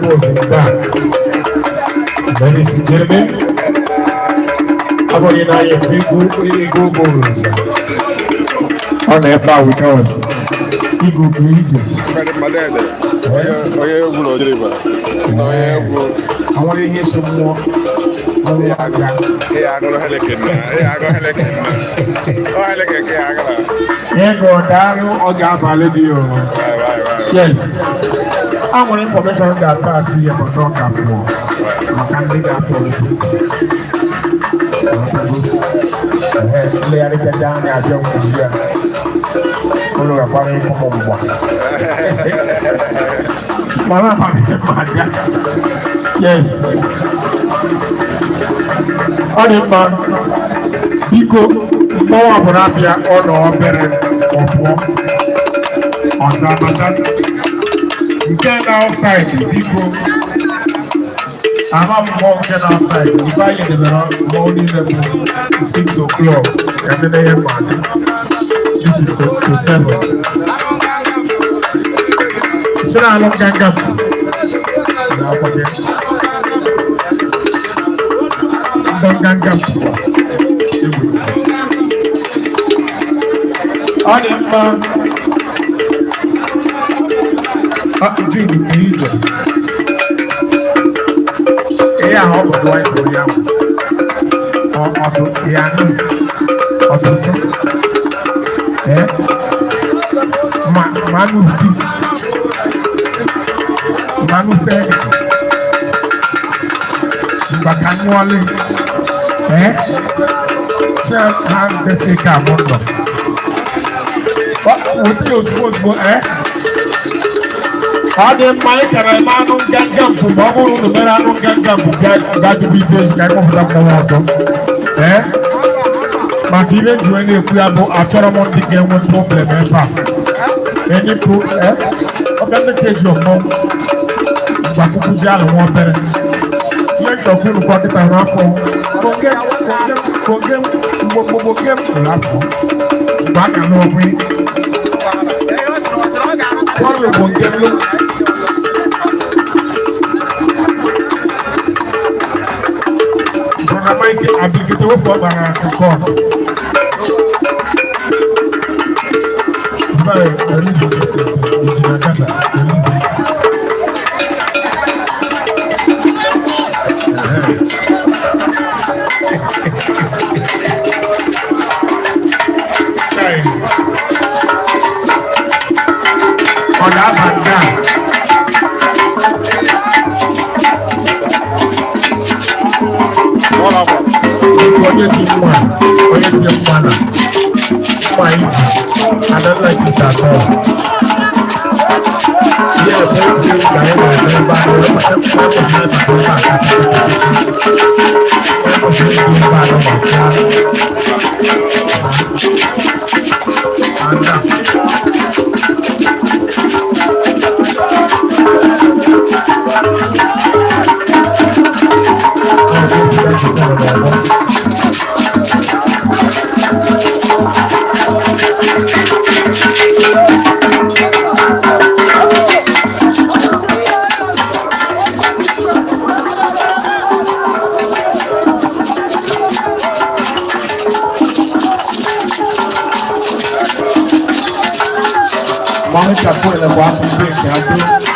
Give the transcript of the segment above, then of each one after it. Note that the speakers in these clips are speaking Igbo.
was in that. Ladies and gentlemen, I'm going to go goals. On the bar with us. He go to Egypt. I want to hear some more. Yes. I want information that pass here, but don't have for. I can do that for you. Let it get down there. I don't here. Follow a party from over. Yes. Ademma, Biko, more Bonapia or no better or poor. On Sabbath. You get outside, people. I'm not walking outside. If I get the morning level 6 o'clock, and then I am this is to 7. So I don't get up. Don't gang up. Drink the Egypt. I hope the wife will yam. Or to Yanu. Or to Manufi. Bacanuale. Chef the Sika Mondo. What you supposed to Ade Mike and I don't get them to bubble the better I don't get them to got to be this guy of that but even to any people are tolerant the game with problem any pro okay the cage of mom Bakuja and one better you talk to the pocket and half for game back and no way what applicative for Barakakon. On that Oye ti mwana. I don't like it at all. Yes, Monica put in the bottom drink, I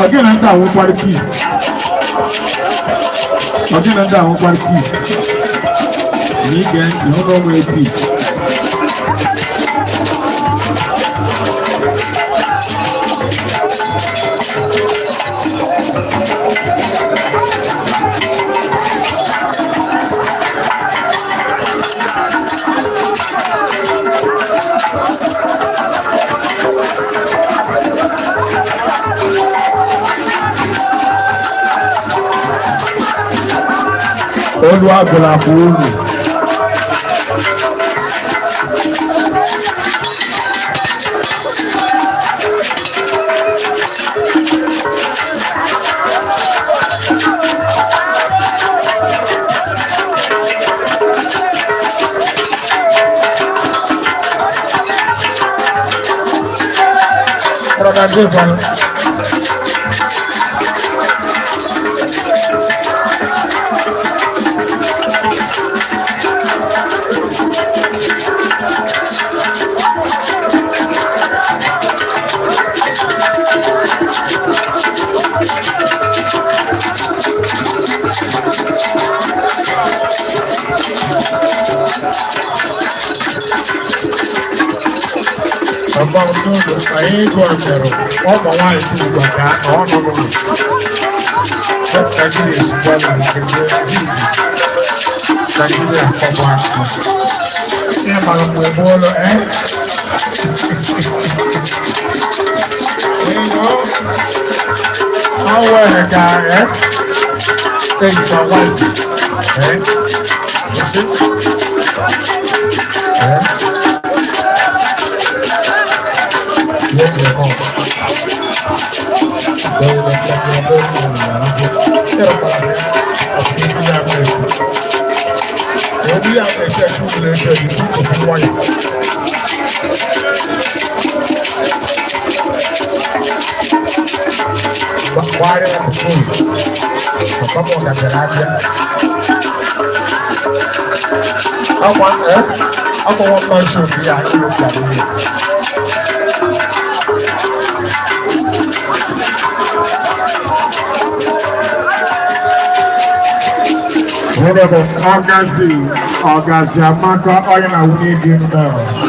again, I'm down with what key. Again, I'm down with what key. You can't know where it is. Olúwa gbọ́dọ̀ àpò òòlù. do one. About I ain't going there. All my wife is like that. All of them. That actually is well like a good deal. That you have to watch. Yeah, but I'm going to eh? There you go. How well a guy, eh? There you go, white. Eh? You see? Eh? Yes, you're home. They will let you go to the we have a sexual relationship with people who want it. But why are you fool? Come on, that's an idea. I want my show to be a little bit. Whatever, Agazi, Amaka, all you know, we need you now.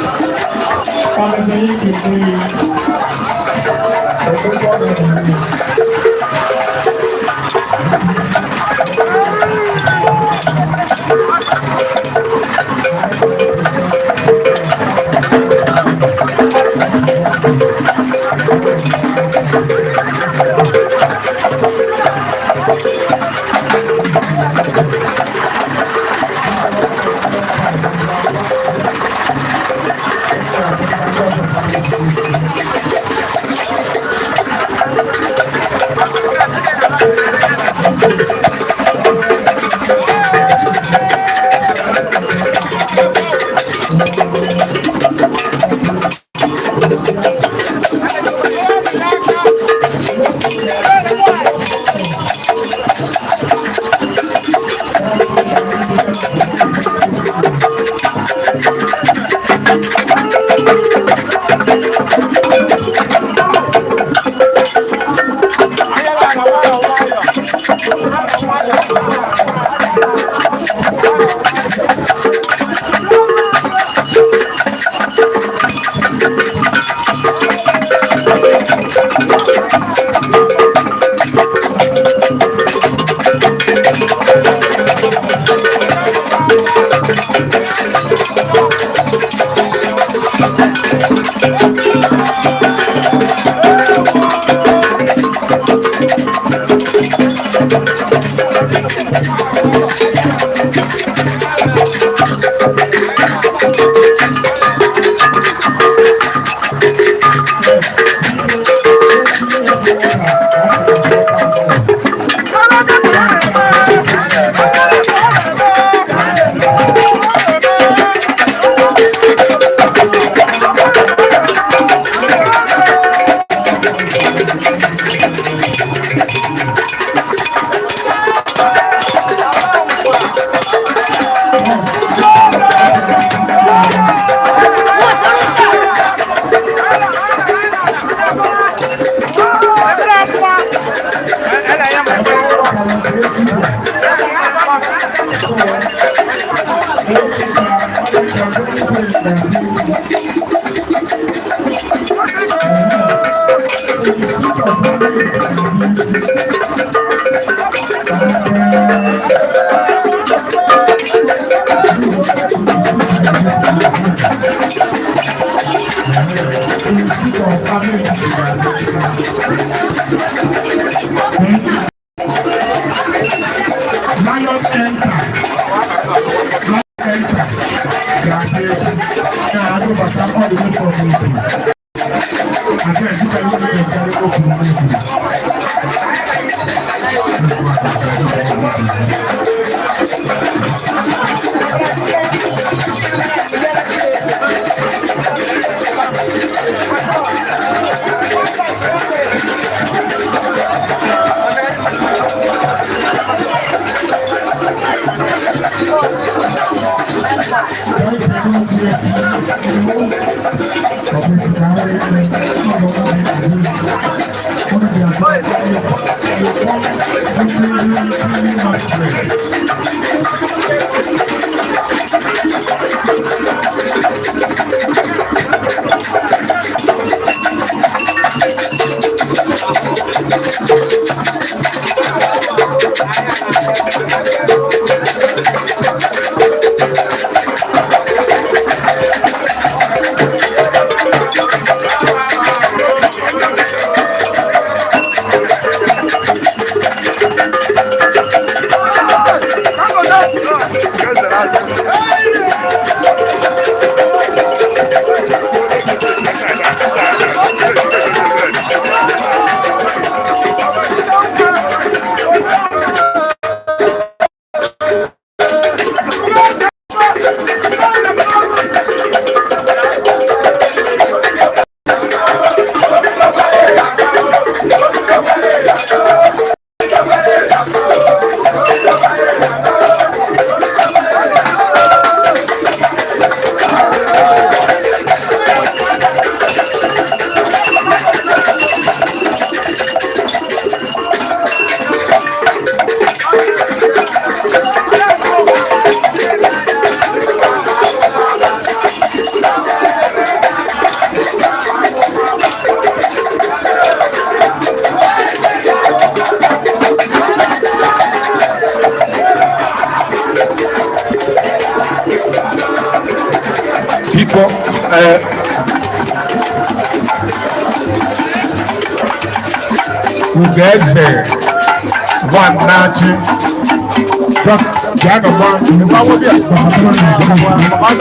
Ugeze Wanachi just Jaga One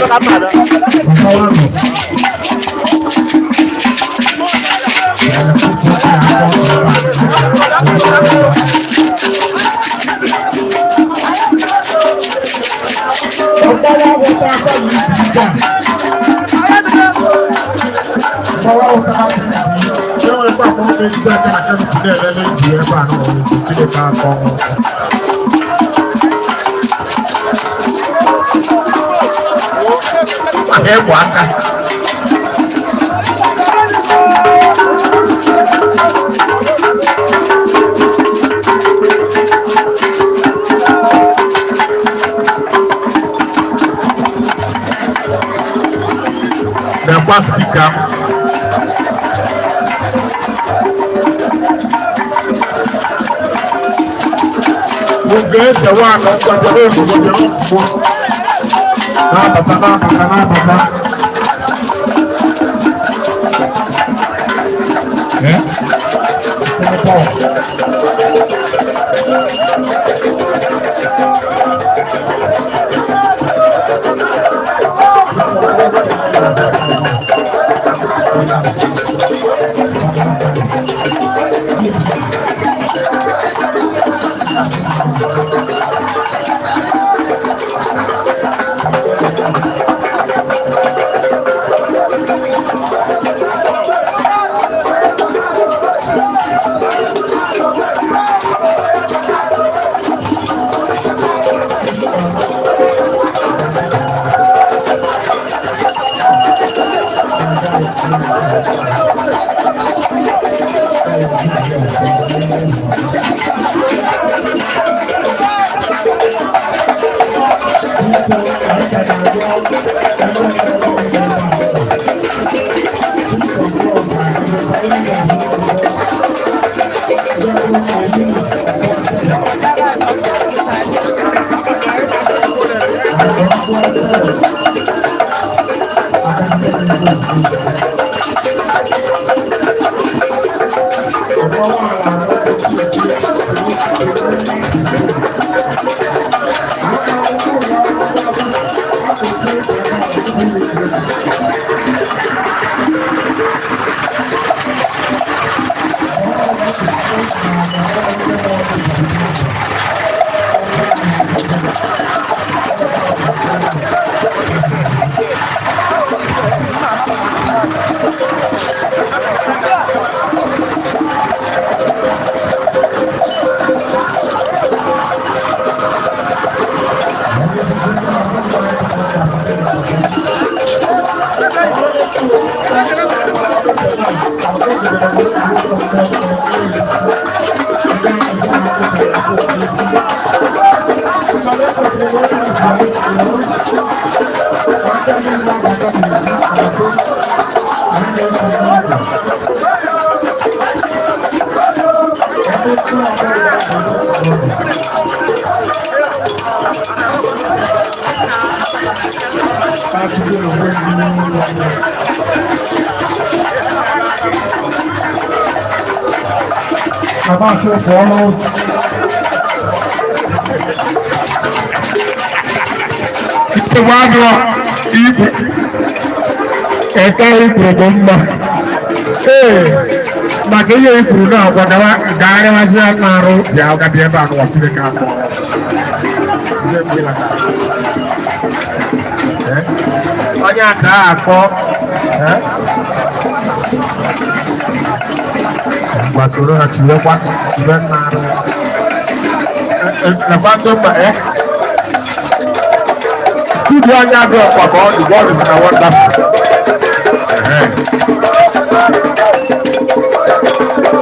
the speaker. Ugeze wana ukwendelezi kwendelezi nabata Abaixo follows. Ito wado ibu. Ito ibu bomba. Makanya ibu na wadawa gare masih naruh jauh ke dia baru waktu dekat. Dia bilang. Banyak apa? Basura hasilnya kuat, sudah naruh. Lepas tu mbak studionya ada apa kau? Ibu harus nawar dah.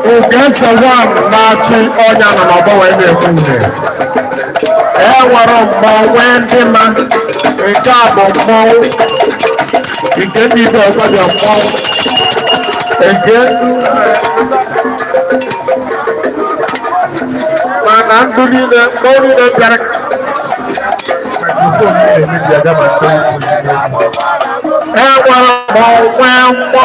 Oke, sewan baci onya nama bawa ini punya. Warung bawa ini mah, kita mau, kita tidak ada mau, mana dunia kau ni jarak. Mikrofon ini dijaga macam. Warung bawa